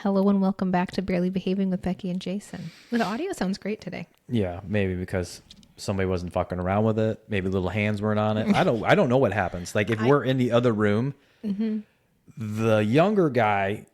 Hello and welcome back to Barely Behaving with Becky and Jason. The audio sounds great today. Yeah, maybe because somebody wasn't fucking around with it. Maybe little hands weren't on it. I don't know what happens. Like if we're in the other room, the younger guy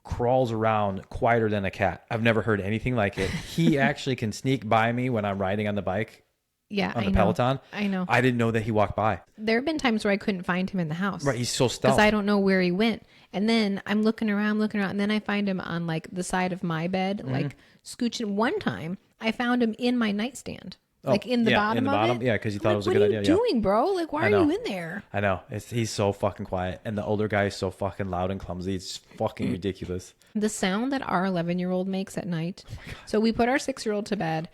crawls around quieter than a cat. I've never heard anything like it. He actually can sneak by me when I'm riding on the bike. Yeah, on the Peloton. I know. I didn't know that he walked by. There have been times where I couldn't find him in the house. Right, he's so stealth. Because I don't know where he went. And then I'm looking around, and then I find him on like the side of my bed, like scooching. One time, I found him in my nightstand, like in the bottom of it. Yeah, because he thought it was a good idea. What are you doing, bro? Like, why are you in there? I know. He's so fucking quiet. And the older guy is so fucking loud and clumsy. It's fucking ridiculous. The sound that our 11-year-old makes at night. So we put our 6-year-old to bed.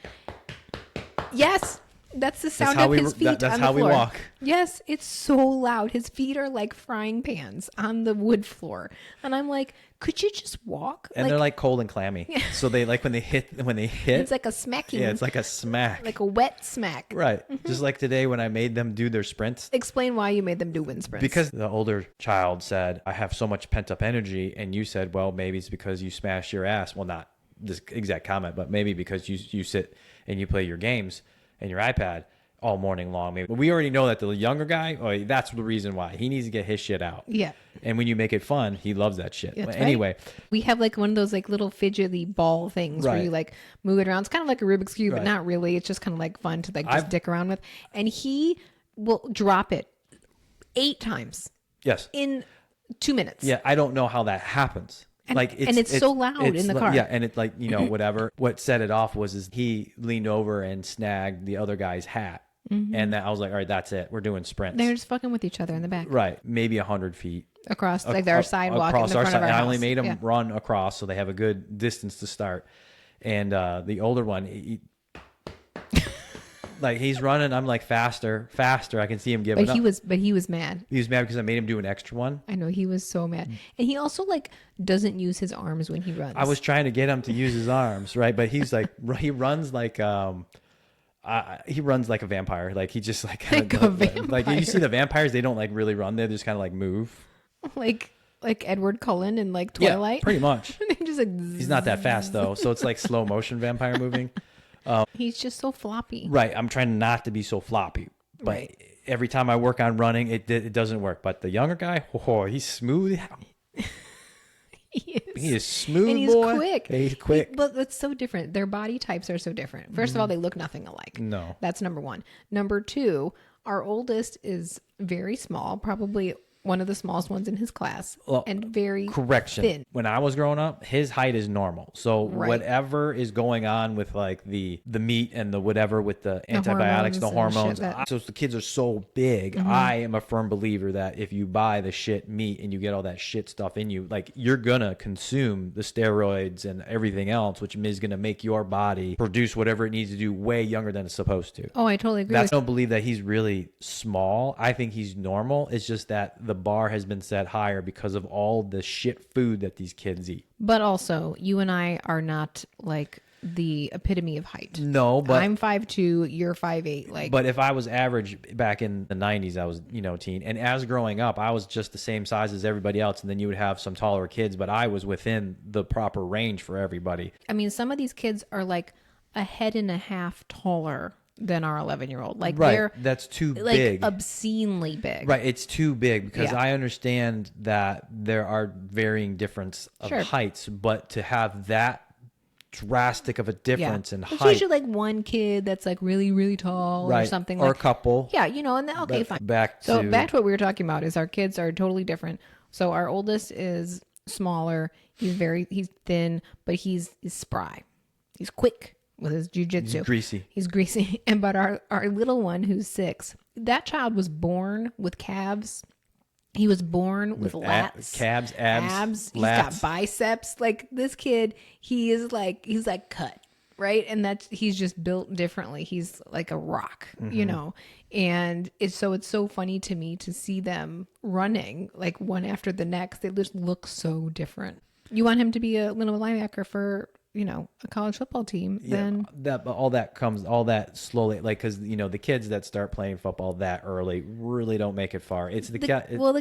Yes. That's the sound of his feet on the floor. That's how we walk. Yes, it's so loud. His feet are like frying pans on the wood floor. And I'm like, could you just walk? And they're like cold and clammy. Yeah. So they like when they hit. It's like a smacking. Yeah, it's like a smack. Like a wet smack. Right. Just like today when I made them do their sprints. Explain why you made them do wind sprints. Because the older child said, I have so much pent up energy. And you said, well, maybe it's because you smash your ass. Well, not this exact comment, but maybe because you sit and you play your games and your iPad all morning long. Maybe. But we already know that the younger guy, that's the reason why. He needs to get his shit out. Yeah. And when you make it fun, he loves that shit. That's but anyway. Right. We have like one of those like little fidgety ball things where you like move it around. It's kind of like a Rubik's Cube, but not really. It's just kind of like fun to like just dick around with. And he will drop it 8 times. Yes. In 2 minutes. Yeah. I don't know how that happens. And it's so loud in the car. Yeah, and it's like, whatever. What set it off was he leaned over and snagged the other guy's hat. And I was like, all right, that's it. We're doing sprints. They're just fucking with each other in the back. Right. Maybe 100 feet. Across like their sidewalk in the front of our house. I only made them run across so they have a good distance to start. And the older one, like he's running, I'm like faster. I can see him giving up. But he was mad. He was mad because I made him do an extra one. I know, he was so mad. And he also like doesn't use his arms when he runs. I was trying to get him to use his arms, right? But he's like he runs like a vampire. Like he just like a vampire. Like you see the vampires, they don't like really run. They just kind of like move. Like Edward Cullen in like Twilight. Yeah, pretty much. Just like he's not that fast though, so it's like slow motion vampire moving. He's just so floppy. Right. I'm trying not to be so floppy. But every time I work on running, it doesn't work. But the younger guy, he's smooth. He is smooth, and he's boy. Quick. He's quick. But it's so different. Their body types are so different. First of all, they look nothing alike. No. That's number 1. Number 2, our oldest is very small, probably one of the smallest ones in his class, and very thin. When I was growing up, his height is normal. So whatever is going on with like the meat and the whatever with the antibiotics, the hormones. So the kids are so big. I am a firm believer that if you buy the shit meat and you get all that shit stuff in you, like you're gonna consume the steroids and everything else, which is gonna make your body produce whatever it needs to do way younger than it's supposed to. Oh, I totally agree. I don't believe that he's really small. I think he's normal. It's just that the bar has been set higher because of all the shit food that these kids eat. But also, you and I are not like the epitome of height. No, but I'm 5'2", you're 5'8". Like, but if I was average back in the 90s, I was teen, and as growing up, I was just the same size as everybody else, and then you would have some taller kids, but I was within the proper range for everybody. I mean, some of these kids are like a head and a half taller than our 11-year-old. Like that's too like big. Obscenely big. Right, it's too big because I understand that there are varying difference of heights, but to have that drastic of a difference in height. It's usually like one kid that's like really, really tall or something. Or a couple. Yeah, and then, okay, fine. Back to what we were talking about is our kids are totally different. So our oldest is smaller. He's thin, but he's spry. He's quick with his jujitsu. He's greasy. But our little one who's 6, that child was born with calves. He was born with lats, calves, abs. He's got biceps. Like this kid, he's like cut, right? And he's just built differently. He's like a rock, And it's so funny to me to see them running like one after the next. They just look so different. You want him to be a little linebacker for a college football team, then all that slowly, like, because the kids that start playing football that early really don't make it far. It's the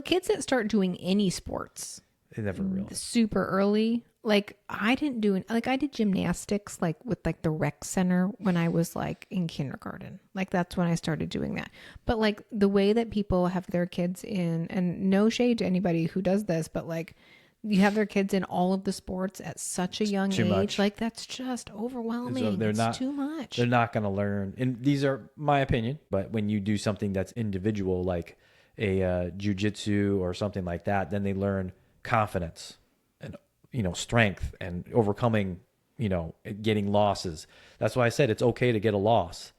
kids that start doing any sports They never real super early like I didn't do like I did gymnastics like with like the rec center when I was like in kindergarten. Like that's when I started doing that. But like the way that people have their kids in, and no shade to anybody who does this, but like you have their kids in all of the sports at such a young age. Much. Like that's just overwhelming. It's too much. They're not going to learn. And these are my opinion, but when you do something that's individual, like a jiu-jitsu or something like that, then they learn confidence and, strength and overcoming, getting losses. That's why I said it's okay to get a loss.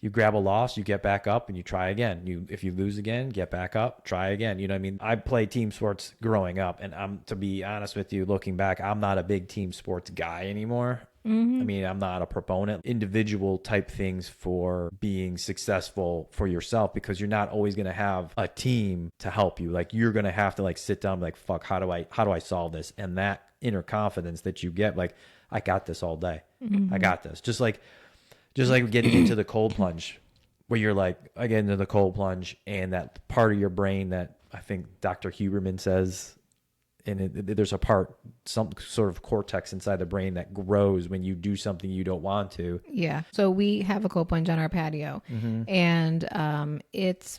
You grab a loss, you get back up, and you try again. If you lose again, get back up, try again. You know what I mean? I played team sports growing up, and to be honest with you, looking back, I'm not a big team sports guy anymore. Mm-hmm. I mean, I'm not a proponent. Individual type things for being successful for yourself, because you're not always going to have a team to help you. Like you're going to have to like sit down and be like, fuck, how do I solve this? And that inner confidence that you get, like, I got this all day. Mm-hmm. I got this. Just like getting into the cold plunge, where you're like, I get into the cold plunge, and that part of your brain that I think Dr. Huberman says, and there's a part, some sort of cortex inside the brain that grows when you do something you don't want to. Yeah. So we have a cold plunge on our patio, and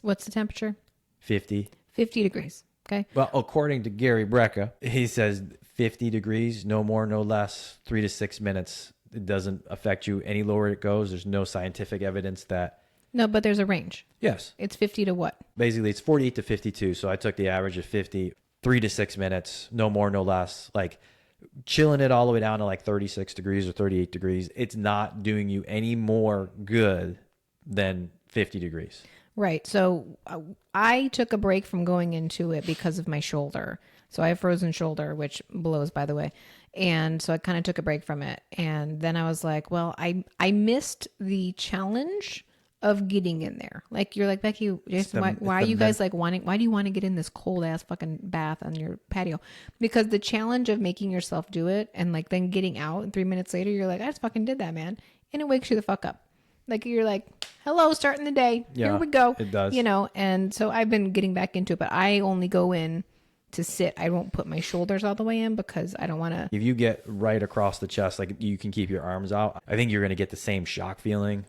what's the temperature? 50 degrees. Okay. Well, according to Gary Brecka, he says 50 degrees, no more, no less, 3 to 6 minutes. It doesn't affect you any lower it goes. There's no scientific evidence that. No, but there's a range. Yes. It's 50 to what? Basically, it's 48 to 52. So I took the average of 50, 3 to 6 minutes, no more, no less. Like chilling it all the way down to like 36 degrees or 38 degrees. It's not doing you any more good than 50 degrees. Right. So I took a break from going into it because of my shoulder. So I have frozen shoulder, which blows, by the way. And so I kind of took a break from it. And then I was like, well, I missed the challenge of getting in there. Like you're like, Becky, Jason, why are you guys like why do you want to get in this cold ass fucking bath on your patio? Because the challenge of making yourself do it and like then getting out and 3 minutes later, you're like, I just fucking did that, man. And it wakes you the fuck up. Like you're like, hello, starting the day. Yeah, here we go. It does. And so I've been getting back into it, but I only go in to sit. I won't put my shoulders all the way in because I don't want to. If you get right across the chest, like you can keep your arms out, I think you're going to get the same shock feeling.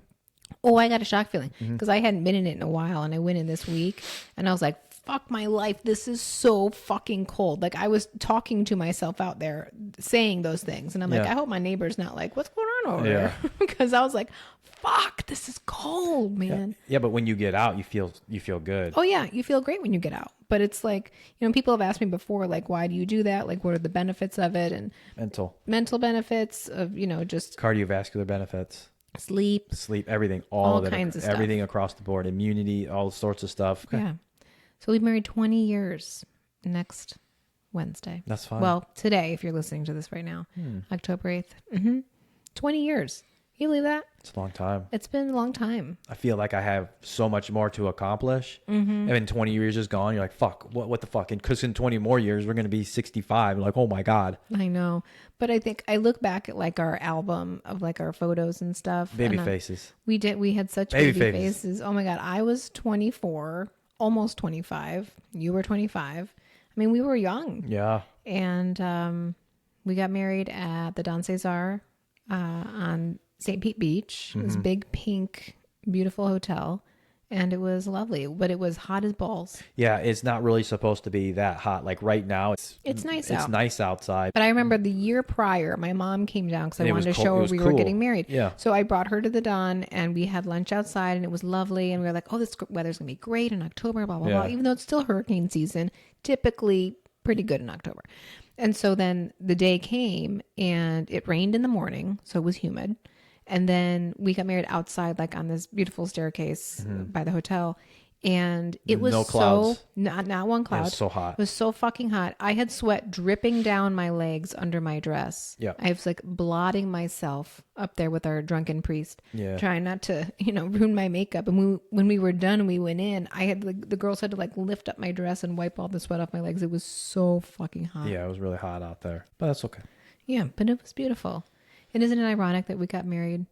Oh, I got a shock feeling because I hadn't been in it in a while, and I went in this week and I was like, fuck my life. This is so fucking cold. Like I was talking to myself out there saying those things. And I'm like, I hope my neighbor's not like, what's going on over there? Because I was like, fuck, this is cold, man. Yeah, but when you get out, you feel good. Oh yeah, you feel great when you get out. But it's like, people have asked me before, like, why do you do that? Like, what are the benefits of it? And mental benefits of, just cardiovascular benefits, sleep, everything, all of it, kinds of stuff. Everything across the board, immunity, all sorts of stuff. Okay. Yeah. So we've married 20 years next Wednesday. That's fine. Well, today, if you're listening to this right now, October 8th. 20 years. Can you believe that? It's a long time. It's been a long time. I feel like I have so much more to accomplish. And then 20 years is gone. You're like, fuck, what the fuck? And because in 20 more years, we're going to be 65. Like, oh my God. I know. But I think I look back at like our album of like our photos and stuff. Baby faces. We had such baby faces. Oh my God. I was 24, almost 25. You were 25. I mean, we were young. Yeah. And we got married at the Don Cesar on St. Pete Beach. This big, pink, beautiful hotel. And it was lovely, but it was hot as balls. Yeah, it's not really supposed to be that hot. Like right now, it's nice out. It's nice outside. But I remember the year prior, my mom came down because I wanted to show her we were getting married. Yeah. So I brought her to the Don, and we had lunch outside, and it was lovely. And we were like, oh, this weather's going to be great in October, blah, blah, blah. Even though it's still hurricane season, typically pretty good in October. And so then the day came, and it rained in the morning, so it was humid. And then we got married outside, like on this beautiful staircase by the hotel. And it was not one cloud. It was so hot. It was so fucking hot. I had sweat dripping down my legs under my dress. Yeah. I was like blotting myself up there with our drunken priest, trying not to, ruin my makeup. And when we were done and we went in, I had the girls had to like lift up my dress and wipe all the sweat off my legs. It was so fucking hot. Yeah, it was really hot out there, but that's okay. Yeah, but it was beautiful. And isn't it ironic that we got married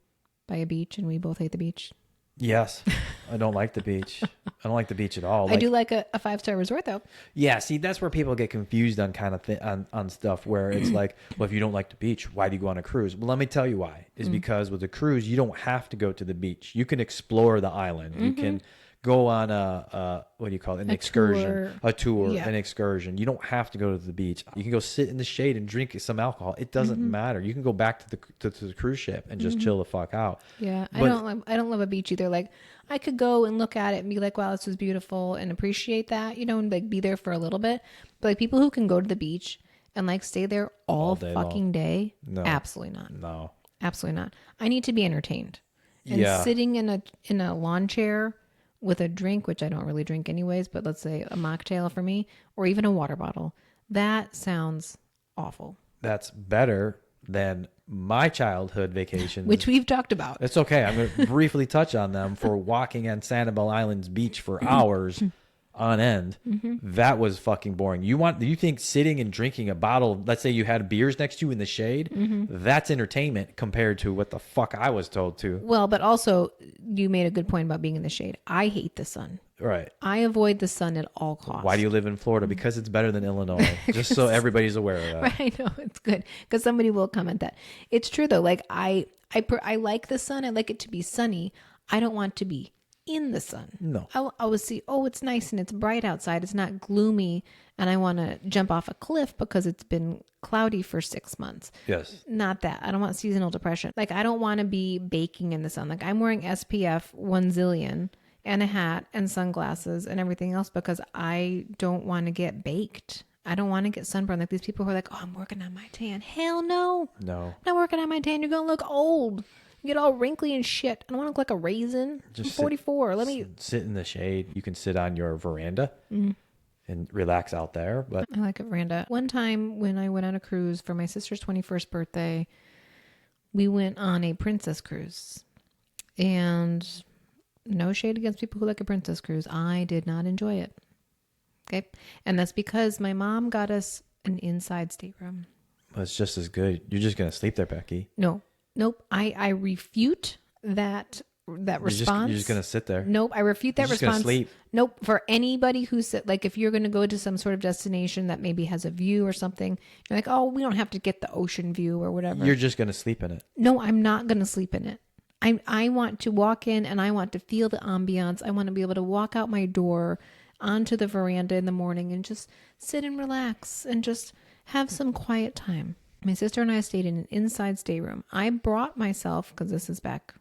by a beach and we both hate the beach? Yes. I don't like the beach. I don't like the beach at all. I do like a 5-star resort though. Yeah, see, that's where people get confused on kind of on stuff where it's like, well, if you don't like the beach, why do you go on a cruise? Well, let me tell you why. Is because with a cruise, you don't have to go to the beach. You can explore the island. You can go on a what do you call it? An excursion, a tour, an excursion. You don't have to go to the beach. You can go sit in the shade and drink some alcohol. It doesn't matter. You can go back to the cruise ship and just chill the fuck out. Yeah, but I don't love a beach either. Like I could go and look at it and be like, wow, this was beautiful and appreciate that, you know, and like be there for a little bit. But like people who can go to the beach and like stay there all fucking day, no, absolutely not. No, absolutely not. I need to be entertained. And sitting in a lawn chair with a drink, which I don't really drink anyways, but let's say a mocktail for me, or even a water bottle, that sounds awful. That's better than my childhood vacations, which we've talked about. It's okay. I'm going to briefly touch on them for walking on Sanibel Island's beach for hours on end. That was fucking boring. You think sitting and drinking a bottle, let's say you had beers next to you in the shade, that's entertainment compared to what the fuck I was told to. Well, but also you made a good point about being in the shade. I hate the sun. Right. I avoid the sun at all costs. Why do you live in Florida? Because it's better than Illinois. Just so everybody's aware of that. Right, I know, it's good. Because somebody will comment that. It's true though. Like I like the sun. I like it to be sunny. I don't want to be in the sun. No. I will see, oh, it's nice and it's bright outside. It's not gloomy and I want to jump off a cliff because it's been cloudy for 6 months. Yes. Not that. I don't want seasonal depression. Like I don't want to be baking in the sun. Like I'm wearing SPF 1 zillion and a hat and sunglasses and everything else because I don't want to get baked. I don't want to get sunburned. Like these people who are like, oh, I'm working on my tan. Hell no. No. I'm not working on my tan. You're going to look old. You get all wrinkly and shit. I don't want to look like a raisin. I'm 44. Let me sit in the shade. You can sit on your veranda and relax out there. But I like a veranda. One time when I went on a cruise for my sister's 21st birthday, we went on a princess cruise. And no shade against people who like a princess cruise. I did not enjoy it. Okay. And that's because my mom got us an inside stateroom. Well, it's just as good. You're just going to sleep there, Becky. No. Nope. I refute that response. You're just going to sit there. Nope. I refute that response. Just gonna sleep. Nope. For anybody who said, like, if you're going to go to some sort of destination that maybe has a view or something, you're like, oh, we don't have to get the ocean view or whatever. You're just going to sleep in it. No, I'm not going to sleep in it. I want to walk in and I want to feel the ambiance. I want to be able to walk out my door onto the veranda in the morning and just sit and relax and just have some quiet time. My sister and I stayed in an inside stateroom. I brought myself, because this is back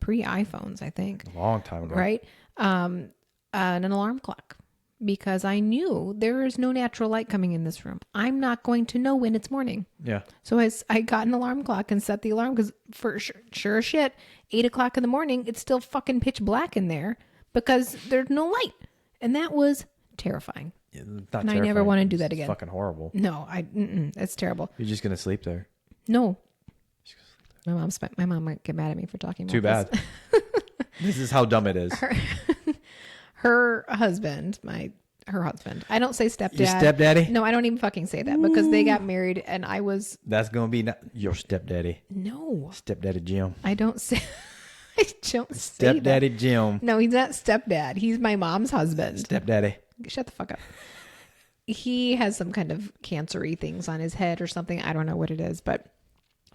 pre-iPhones, I think. A long time ago. Right? An alarm clock. Because I knew there is no natural light coming in this room. I'm not going to know when it's morning. Yeah. So I got an alarm clock and set the alarm because for sure as shit, 8 o'clock in the morning, it's still fucking pitch black in there because there's no light. And that was terrifying. Yeah, and I never want to do that again. It's fucking horrible. No, it's terrible. You're just going to sleep there. No. My mom might get mad at me for talking about Too bad. This is how dumb it is. Her husband, her husband. I don't say stepdad. Your stepdaddy? No, I don't even fucking say that because they got married and I was. That's going to be your stepdaddy. No. Stepdaddy Jim. I don't say. I don't say Stepdaddy that. Jim. No, he's not stepdad. He's my mom's husband. Stepdaddy. Shut the fuck up. He has some kind of cancer-y things on his head or something. I don't know what it is, but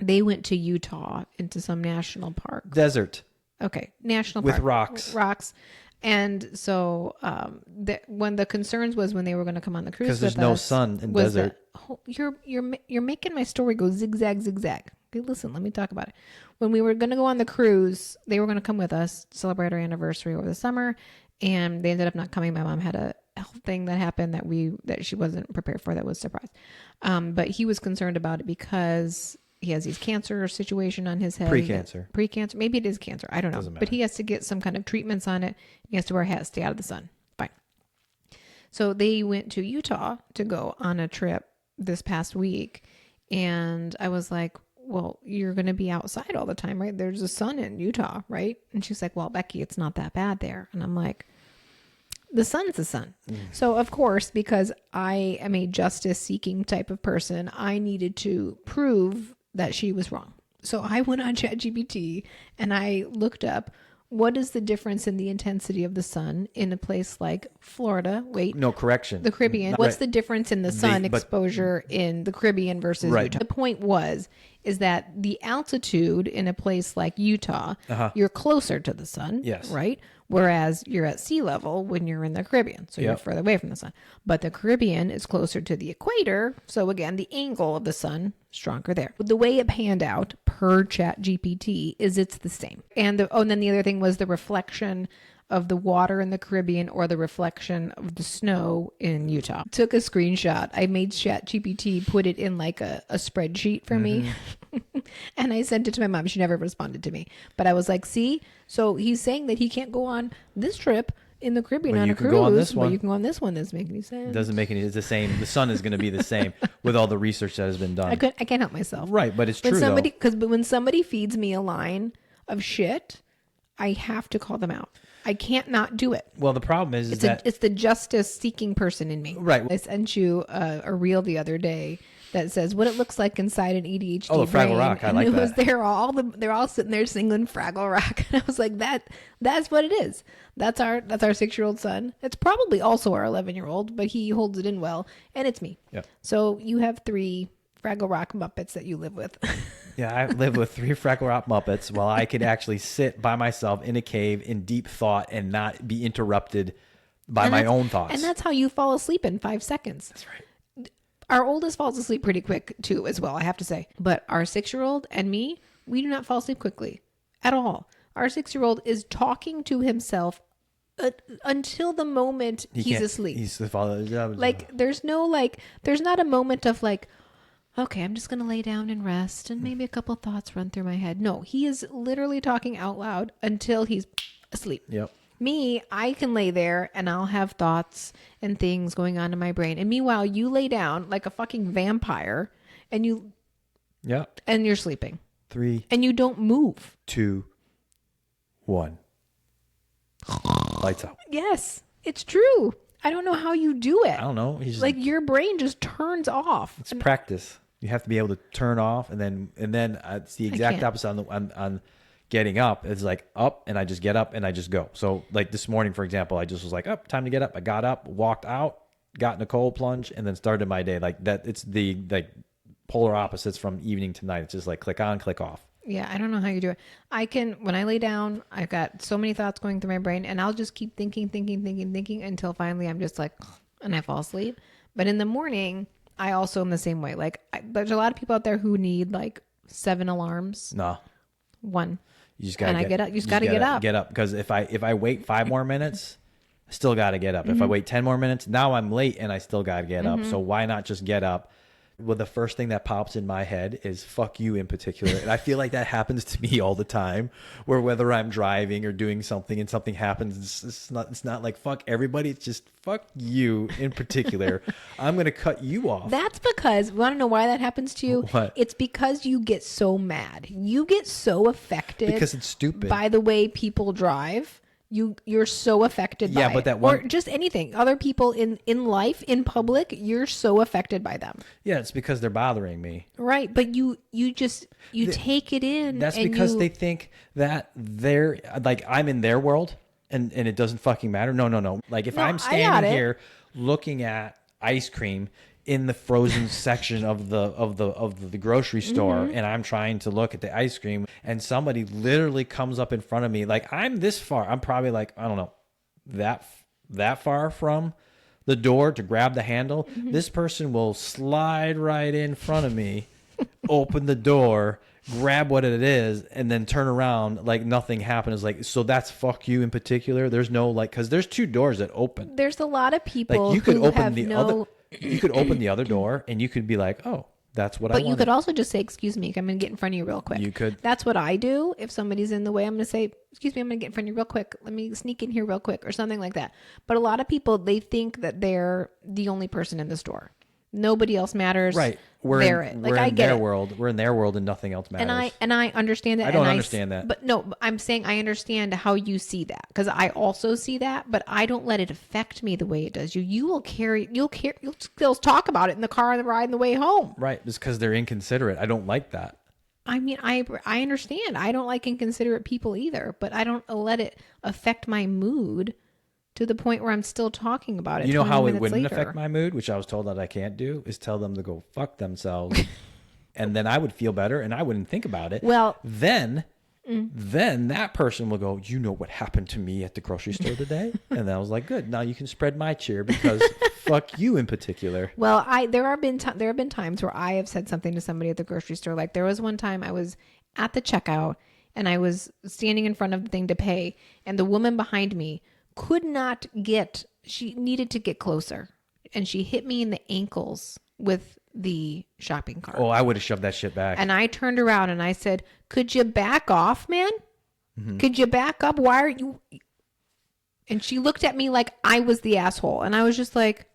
they went to Utah into some national park. Desert. Okay. National park. With rocks. Rocks. And so when the concerns was when they were going to come on the cruise, because there's no sun in desert. You're making my story go zigzag. Okay, listen, let me talk about it. When we were going to go on the cruise, they were going to come with us, celebrate our anniversary over the summer, and they ended up not coming. My mom had a health thing that happened that she wasn't prepared for. That was a surprise. But he was concerned about it because he has these cancer situation on his head. Pre-cancer. Maybe it is cancer. I don't know. But he has to get some kind of treatments on it. He has to wear a hat, stay out of the sun. Fine. So they went to Utah to go on a trip this past week. And I was like, well, you're going to be outside all the time, right? There's a sun in Utah, right? And she's like, well, Becky, it's not that bad there. And I'm like, the sun's the sun. So of course, because I am a justice seeking type of person, I needed to prove that she was wrong. So I went on ChatGPT and I looked up what is the difference in the intensity of the sun in a place like Florida? Wait, No, correction. the Caribbean. What's the difference in the sun but- exposure in the Caribbean versus Right. Utah? The point is that the altitude in a place like Utah, you're closer to the sun, Yes. right? Whereas you're at sea level when you're in the Caribbean, so you're Yep. further away from the sun. But the Caribbean is closer to the equator, so again, the angle of the sun stronger there. The way it panned out per Chat GPT is it's the same. And then the other thing was the reflection of the water in the Caribbean or the reflection of the snow in Utah. Took a screenshot. I made Chat GPT put it in like a spreadsheet for me. And I sent it to my mom. She never responded to me. But I was like, see? So he's saying that he can't go on this trip in the Caribbean on a cruise, but you can go on this one. Doesn't make any sense. Doesn't make any. It's the same. The sun is going to be the same with all the research that has been done. I can't help myself. Right, but it's When true but when somebody feeds me a line of shit, I have to call them out. I can't not do it. Well, the problem is that It's the justice seeking person in me. Right. I sent you a reel the other day that says what it looks like inside an ADHD Oh, the brain. Fraggle Rock. I and like it was that. they're all sitting there singing Fraggle Rock. And I was like, that's what it is. That's our 6-year-old son. It's probably also our 11-year-old, but he holds it in well, and it's me. Yep. So you have 3 Fraggle Rock Muppets that you live with. Yeah, I live with 3 Fraggle Rock Muppets while I could actually sit by myself in a cave in deep thought and not be interrupted by my own thoughts. And that's how you fall asleep in 5 seconds. That's right. Our oldest falls asleep pretty quick too, as well, I have to say. But our 6-year-old and me, we do not fall asleep quickly at all. Our 6-year-old is talking to himself until the moment he's asleep. He's the father. Like there's not a moment of like, okay, I'm just going to lay down and rest and maybe a couple thoughts run through my head. No, he is literally talking out loud until he's asleep. Yep. Me, I can lay there and I'll have thoughts and things going on in my brain. And meanwhile, you lay down like a fucking vampire and you're sleeping 3, and you don't move. 2, 1. Lights out. Yes, it's true. I don't know how you do it. I don't know. He's Like your brain just turns off. It's practice. You have to be able to turn off, and then it's the exact can't. opposite on getting up. It's like up, and I just get up and I just go. So like this morning, for example, I just was like, up, time to get up. I got up, walked out, got in a cold plunge, and then started my day like that. It's the like polar opposites from evening to night. It's just like click on, click off. Yeah, I don't know how you do it. When I lay down, I've got so many thoughts going through my brain, and I'll just keep thinking until finally I'm just like, and I fall asleep. But in the morning, I also am the same way. Like, there's a lot of people out there who need like 7 alarms. No. 1. You just gotta get up. You just gotta get up. Get up, because if I wait 5 more minutes, I still gotta get up. If I wait 10 more minutes, now I'm late and I still gotta get up. So why not just get up? Well, the first thing that pops in my head is fuck you in particular. And I feel like that happens to me all the time, where whether I'm driving or doing something and something happens, it's not like fuck everybody. It's just fuck you in particular. I'm going to cut you off. That's because, you want to know why that happens to you? What? It's because you get so mad. You get so affected. Because it's stupid. By the way people drive. You're so affected by but it. that one, or just anything. Other people in life, in public, you're so affected by them. Yeah, it's because they're bothering me. Right, but you take it in. That's because they think that they're like I'm in their world and it doesn't fucking matter. No. Like if I'm standing here looking at ice cream in the frozen section of the grocery store, and I'm trying to look at the ice cream, and somebody literally comes up in front of me, like I'm this far, I'm probably like, I don't know, that far from the door to grab the handle. This person will slide right in front of me, open the door, grab what it is, and then turn around like nothing happened. It's like, so that's fuck you in particular. There's no like, because there's 2 doors that open. There's a lot of people like you could who open have the other. You could open the other door and you could be like, oh, that's what I want. But you could also just say, excuse me, I'm going to get in front of you real quick. You could. That's what I do. If somebody's in the way, I'm going to say, excuse me, I'm going to get in front of you real quick. Let me sneak in here real quick or something like that. But a lot of people, they think that they're the only person in the store. Nobody else matters. We're in their world. We're in their world and nothing else matters. And I understand that. I don't understand that. But no, I'm saying I understand how you see that, because I also see that, but I don't let it affect me the way it does you. You'll still talk about it in the car on the ride on the way home. Right. It's because they're inconsiderate. I don't like that. I mean, I understand. I don't like inconsiderate people either, but I don't let it affect my mood to the point where I'm still talking about it. You know 20 how it minutes wouldn't later. affect my mood, which I was told that I can't do, is tell them to go fuck themselves. And then I would feel better and I wouldn't think about it. Well, then that person will go, you know what happened to me at the grocery store today? And I was like, good. Now you can spread my cheer because fuck you in particular. well, there have been times where I have said something to somebody at the grocery store. Like there was one time I was at the checkout and I was standing in front of the thing to pay, and the woman behind me could not get. She needed to get closer, and she hit me in the ankles with the shopping cart. Oh, I would have shoved that shit back. And I turned around and I said, "Could you back off, man? Could you back up? Why are you?" And she looked at me like I was the asshole. And I was just like,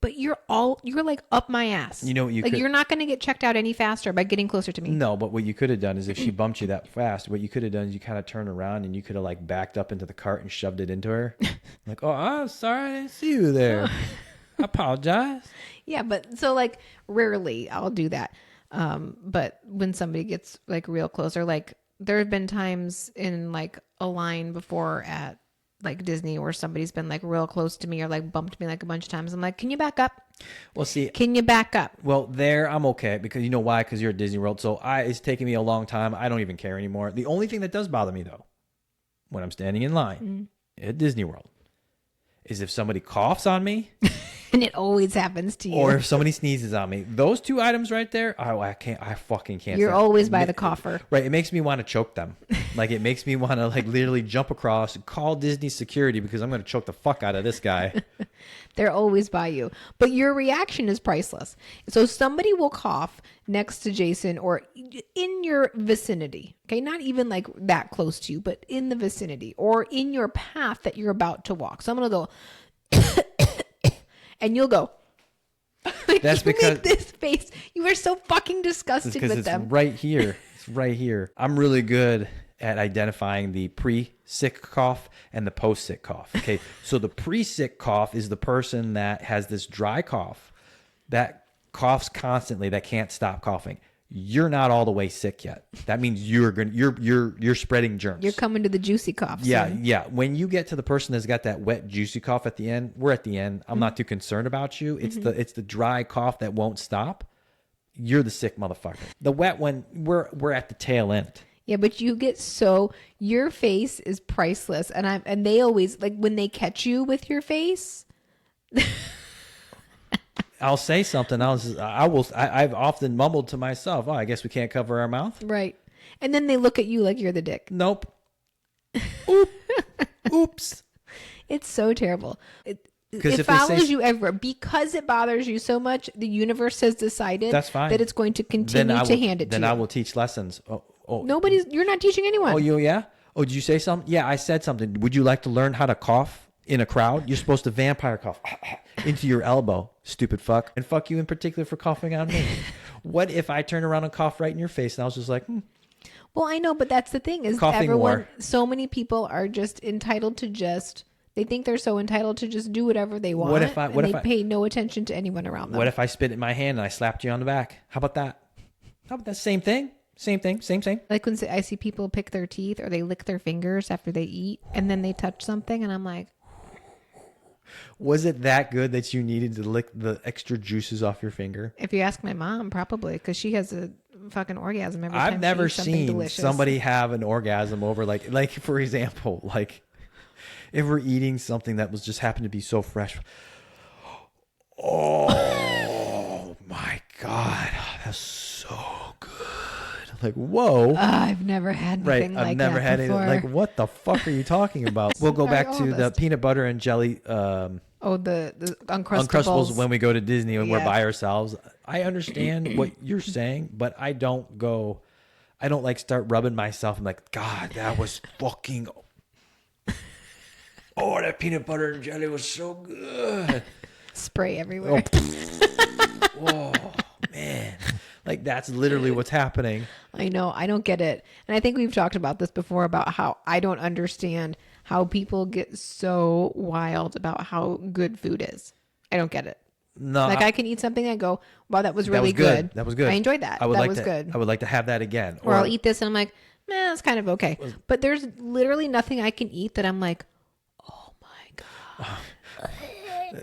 but you're like up my ass. You know what you're not going to get checked out any faster by getting closer to me. No, but what you could have done is if she bumped you that fast, what you could have done is you kind of turned around and you could have like backed up into the cart and shoved it into her. Like, oh, I'm sorry. I didn't see you there. I apologize. Yeah, but so like rarely I'll do that. But when somebody gets like real close, or like there have been times in like a line before at like Disney where somebody's been like real close to me or like bumped me like a bunch of times. I'm like, can you back up? Well, see, Can you back up? well, there I'm okay because you know why? Because you're at Disney World. So it's taking me a long time. I don't even care anymore. The only thing that does bother me though, when I'm standing in line at Disney World, is if somebody coughs on me. And it always happens to you. Or if somebody sneezes on me. Those two items right there, I fucking can't. You're stand. always by the cougher. Right. It makes me want to choke them. Like it makes me want to like literally jump across, call Disney security because I'm going to choke the fuck out of this guy. They're always by you. But your reaction is priceless. So somebody will cough next to Jason or in your vicinity. Okay. Not even like that close to you, but in the vicinity or in your path that you're about to walk. Someone will go, and you'll go. Like, That's you because make this face. You are so fucking disgusted with it's them. right here. It's right here. I'm really good at identifying the pre-sick cough and the post-sick cough. Okay. So the pre-sick cough is the person that has this dry cough that coughs constantly, that can't stop coughing. You're not all the way sick yet. That means you're spreading germs. You're coming to the juicy cough. Yeah, soon. yeah. When you get to the person that's got that wet, juicy cough at the end, we're at the end. I'm not too concerned about you. It's the dry cough that won't stop. You're the sick motherfucker. The wet one, we're at the tail end. Yeah, but you get your face is priceless, and they always like when they catch you with your face. I'll say something. I've often mumbled to myself, "Oh, I guess we can't cover our mouth." Right, and then they look at you like you're the dick. Nope. Oops. It's so terrible. It if follows you everywhere because it bothers you so much. The universe has decided That's fine. that it's going to continue to hand it to you. Then I will teach lessons. You're not teaching anyone. Oh, yeah? Oh, did you say something? Yeah, I said something. Would you like to learn how to cough in a crowd? You're supposed to vampire cough into your elbow, stupid fuck. And fuck you in particular for coughing on me. What if I turn around and cough right in your face and I was just like, Well, I know, but that's the thing is Coughing war. So many people are just entitled to they think they're so entitled to just do whatever they want. They pay no attention to anyone around them. What if I spit in my hand and I slapped you on the back? How about that? Same thing? Same thing. Like when I see people pick their teeth or they lick their fingers after they eat and then they touch something and I'm like, was it that good that you needed to lick the extra juices off your finger? If you ask my mom, probably, because she has a fucking orgasm every time I've never she eats something seen delicious. somebody have an orgasm over like for example, like if we're eating something that was just happened to be so fresh. Oh my God, that's so good. Like, whoa. I've never had anything like that. I've never had before. anything. Like, what the fuck are you talking about? We'll go back to the peanut butter and jelly. The Uncrustables. Uncrustables when we go to Disney and we're by ourselves. I understand what you're saying, but I don't like start rubbing myself. I'm like, God, that was fucking. Oh, that peanut butter and jelly was so good. Spray everywhere. Whoa, man. Like, that's literally what's happening. I know. I don't get it. And I think we've talked about this before about how I don't understand how people get so wild about how good food is. I don't get it. No, Like I can eat something and go, wow, that was really good. That was good. I enjoyed that. That was good. I would like to have that again. Or I'll eat this and I'm like, man, that's kind of okay. But there's literally nothing I can eat that I'm like, oh my God.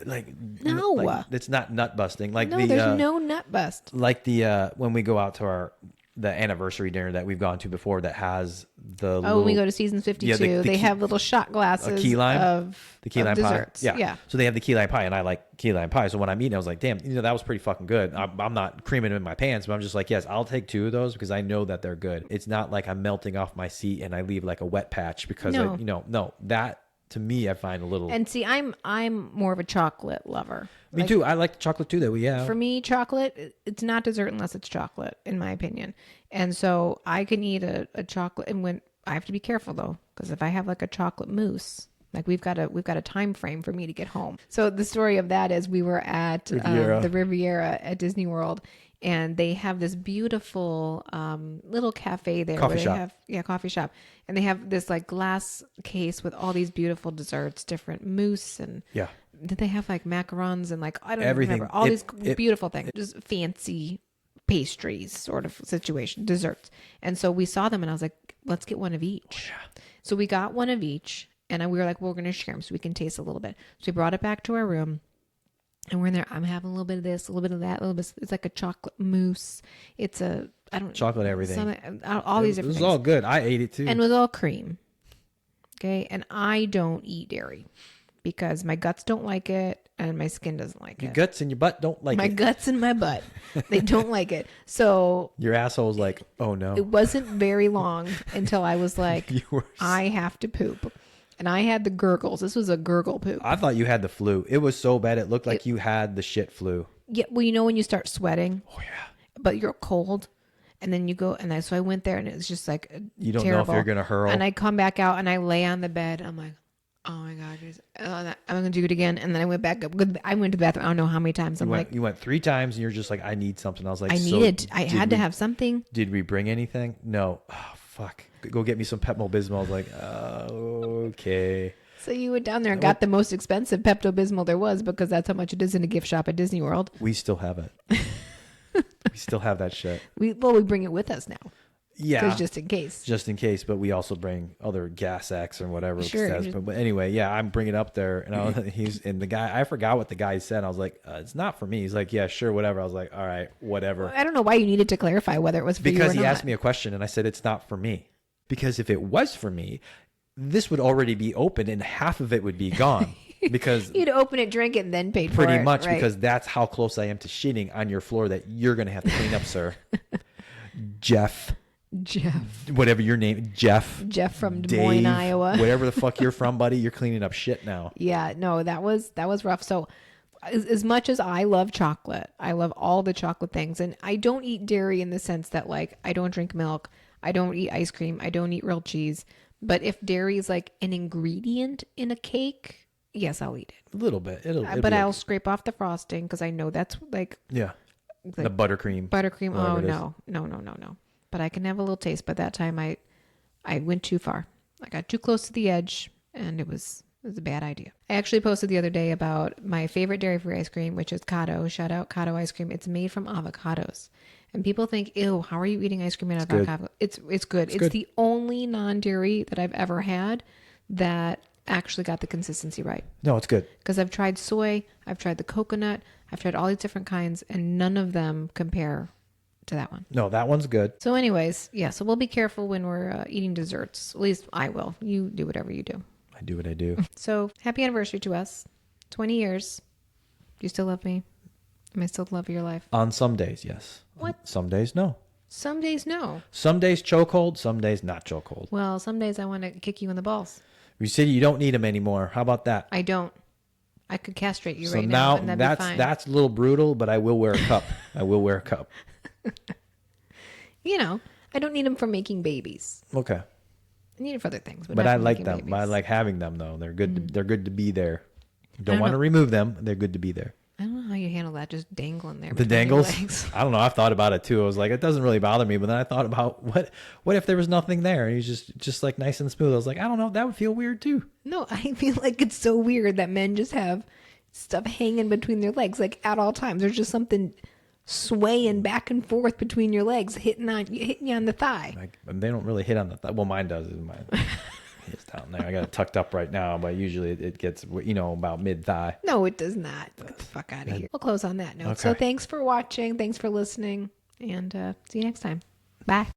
Like no, like, it's not nut busting. Like no, there's no nut bust. Like when we go out to the anniversary dinner that we've gone to before that has the when we go to Seasons 52, they have little shot glasses key lime, of the key lime desserts. pie. Yeah. So they have the key lime pie, and I like key lime pie. So when I'm eating, I was like, damn, that was pretty fucking good. I'm not creaming in my pants, but I'm just like, yes, I'll take 2 of those because I know that they're good. It's not like I'm melting off my seat and I leave like a wet patch because no, that to me I find a little. And see, I'm more of a chocolate lover. Me too. I like the chocolate too that we have. For me, chocolate, it's not dessert unless it's chocolate, in my opinion. And so I can eat a chocolate, and when I have to be careful though, because if I have like a chocolate mousse, like we've got a time frame for me to get home. So the story of that is we were at the Riviera at Disney World, and they have this beautiful little cafe there. Coffee shop. Coffee shop. And they have this like glass case with all these beautiful desserts, different mousse, and did they have like macarons and like I don't remember all these beautiful things, just fancy pastries sort of situation, desserts. And so we saw them and I was like, let's get one of each. So we got one of each, and we were like, well, we're going to share them so we can taste a little bit. So we brought it back to our room, and we're in there. I'm having a little bit of this, a little bit of that, a little bit. It's like a chocolate mousse. It's chocolate everything. All these different things. It was all good. I ate it too. And it was all cream. Okay. And I don't eat dairy because my guts don't like it and my skin doesn't like it. Your guts and your butt don't like it. My guts and my butt, they don't like it. So your asshole's like, oh no. It wasn't very long until I was like, I have to poop. And I had the gurgles. This was a gurgle poop. I thought you had the flu. It was so bad. It looked like you had the shit flu. Yeah. Well, you know when you start sweating? Oh, yeah. But you're cold. And then you go, and so I went there, and it was just like you don't terrible. know if you're going to hurl. And I come back out, and I lay on the bed. I'm like, oh, my God. I'm going to do it again. And then I went back up. I went to the bathroom. I don't know how many times. You went 3 times, and you're just like, I need something. I was like, I had to have something. Did we bring anything? No. Oh, fuck. Go get me some Pepto-Bismol. I was like, okay. So you went down there and got the most expensive Pepto-Bismol there was because that's how much it is in a gift shop at Disney World. We still have it. We still have that shit. We bring it with us now. Yeah. Just in case. Just in case, but we also bring other gas X or whatever. Sure. But anyway, yeah, I'm bringing it up there, and the guy. I forgot what the guy said. I was like, it's not for me. He's like, yeah, sure, whatever. I was like, all right, whatever. Well, I don't know why you needed to clarify whether it was for you or not. Because he asked me a question, and I said it's not for me. Because if it was for me, this would already be open, and half of it would be gone. Because you'd open it, drink it, and then pay for it. Pretty much, right? Because that's how close I am to shitting on your floor that you're going to have to clean up, sir. Jeff. Whatever your name. Jeff from Des Moines, Iowa. Whatever the fuck you're from, buddy, you're cleaning up shit now. Yeah, no, that was rough. So as much as I love chocolate, I love all the chocolate things. And I don't eat dairy in the sense that like I don't drink milk. I don't eat ice cream. I don't eat real cheese. But if dairy is like an ingredient in a cake, yes, I'll eat it. A little bit. But I'll scrape off the frosting because I know that's like... Yeah. Like the buttercream. Buttercream. Oh, no. But I can have a little taste. But that time I went too far. I got too close to the edge and it was a bad idea. I actually posted the other day about my favorite dairy-free ice cream, which is Cotto. Shout out Cotto ice cream. It's made from avocados. And people think, ew, how are you eating ice cream made out of avocado? It's good. It's the only non-dairy that I've ever had that actually got the consistency right. No, it's good. Because I've tried soy, I've tried the coconut, I've tried all these different kinds, and none of them compare to that one. No, that one's good. So anyways, yeah, so we'll be careful when we're eating desserts. At least I will. You do whatever you do. I do what I do. So happy anniversary to us. 20 years. Do you still love me? Am I still the love of your life? On some days, yes. What? Some days, no. Some days, no. Some days chokehold, some days not chokehold. Well, some days I want to kick you in the balls. You said you don't need them anymore. How about that? I don't. I could castrate you so right now, and that'd that's be fine. That's a little brutal, but I will wear a cup. I will wear a cup. You know, I don't need them for making babies. Okay. I need it for other things. But I like them. Babies. I like having them, though. They're good. They're good to be there. Don't want to remove them. They're good to be there. I don't know how you handle that, just dangling there. The dangles? I don't know. I've thought about it too. I was like, it doesn't really bother me. But then I thought about what if there was nothing there and he's just like nice and smooth. I was like, I don't know. That would feel weird too. No, I feel like it's so weird that men just have stuff hanging between their legs, like at all times. There's just something swaying back and forth between your legs, hitting you on the thigh. Like, they don't really hit on the thigh. Well, mine does. It's down there. I got it tucked up right now, but usually it gets, about mid-thigh. No, it does not. Get the fuck out of here. We'll close on that note. Okay. So thanks for watching. Thanks for listening. And see you next time. Bye.